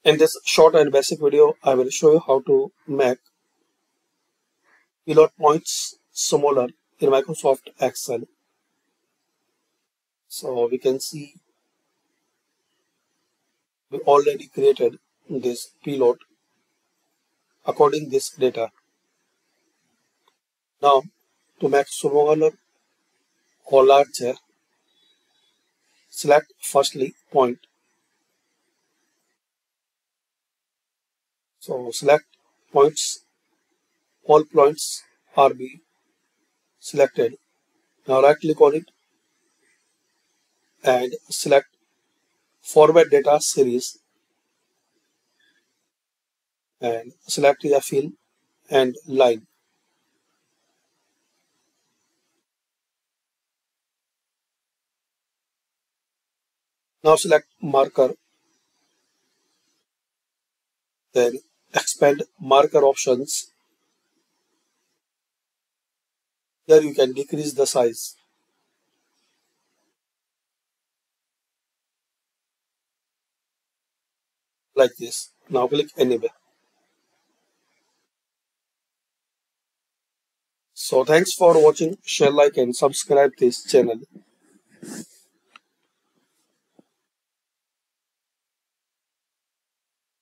In this short and basic video, I will show you how to make pivot points smaller in Microsoft Excel. So we can see we already created this pivot according this data. Now to make smaller or larger, select firstly point. So select points, all points are be selected. Now right click on it and select format data series and select a fill and line. Now select marker, then expand marker options. Here you can decrease the size. Like this. Now click enable. So thanks for watching. Share, like and subscribe this channel.